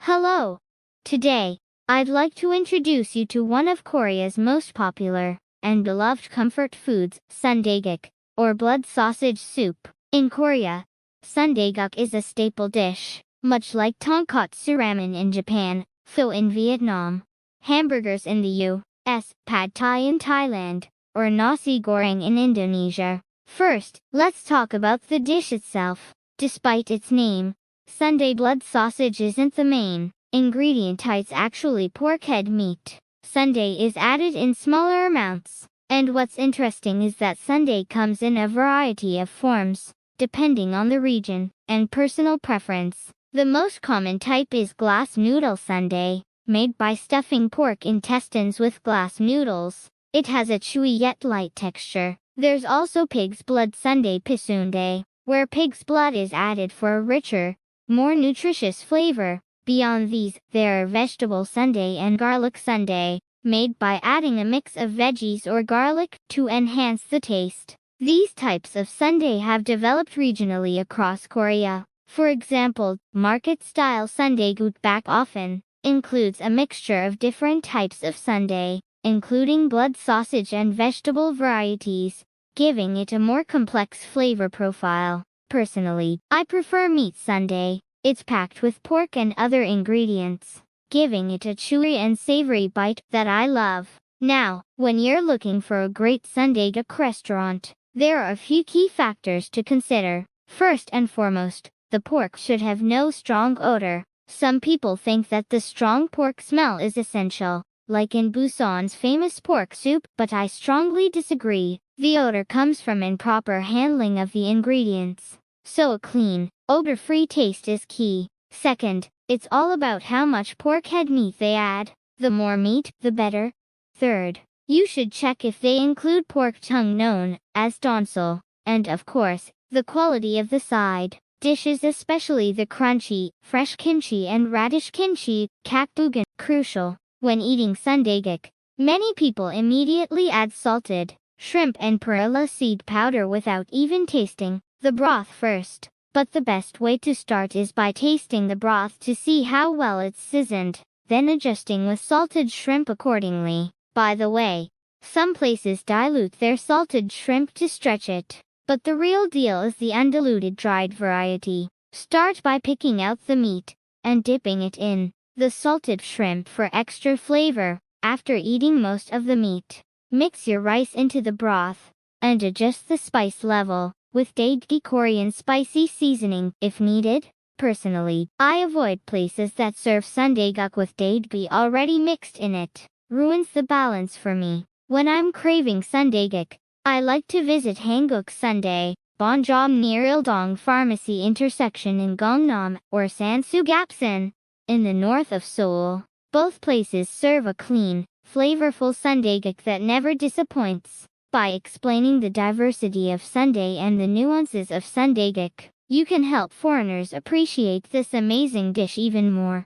Hello. Today, I'd like to introduce you to one of Korea's most popular and beloved comfort foods, sundaeguk, or blood sausage soup. In Korea, sundaeguk is a staple dish, much like tonkotsu-ramen in Japan, pho in Vietnam, hamburgers in the U.S., pad thai in Thailand, or nasi goreng in Indonesia. First, let's talk about the dish itself. Despite its name, Sunday blood sausage isn't the main ingredient. It's actually pork head meat. Sunday is added in smaller amounts. And what's interesting is that Sunday comes in a variety of forms, depending on the region and personal preference. The most common type is glass noodle sundae, made by stuffing pork intestines with glass noodles. It has a chewy yet light texture. There's also pig's blood sundae pisundae, where pig's blood is added for a richer, more nutritious flavor. Beyond these, there are vegetable sundae and garlic sundae, made by adding a mix of veggies or garlic to enhance the taste. These types of sundae have developed regionally across Korea. For example, market-style sundae-gutbak often includes a mixture of different types of sundae, including blood sausage and vegetable varieties, giving it a more complex flavor profile. Personally, I prefer meat sundae. It's packed with pork and other ingredients, giving it a chewy and savory bite that I love. Now, when you're looking for a great sundaeguk restaurant, there are a few key factors to consider. First and foremost, the pork should have no strong odor. Some people think that the strong pork smell is essential, like in Busan's famous pork soup, but I strongly disagree. The odor comes from improper handling of the ingredients. So a clean, odor-free taste is key. Second, it's all about how much pork head meat they add. The more meat, the better. Third, you should check if they include pork tongue known as tonsil. And of course, the quality of the side dishes, especially the crunchy, fresh kimchi and radish kimchi, kakbugan, crucial. When eating sundaeguk, many people immediately add salted shrimp and perilla seed powder without even tasting the broth first. But the best way to start is by tasting the broth to see how well it's seasoned, then adjusting with salted shrimp accordingly. By the way, some places dilute their salted shrimp to stretch it, but the real deal is the undiluted dried variety. Start by picking out the meat and dipping it in the salted shrimp for extra flavor. After eating most of the meat, mix your rice into the broth and adjust the spice level with daedgi Korean spicy seasoning if needed. Personally, I avoid places that serve sundaeguk with daedgi already mixed in it. Ruins the balance for me. When I'm craving sundaeguk, I like to visit Hanguk Sundae, Bonjam near Ildong Pharmacy intersection in Gangnam, or Sansugapsan in the north of Seoul. Both places serve a clean, flavorful sundaeguk that never disappoints. By explaining the diversity of sundae and the nuances of sundaeguk, you can help foreigners appreciate this amazing dish even more.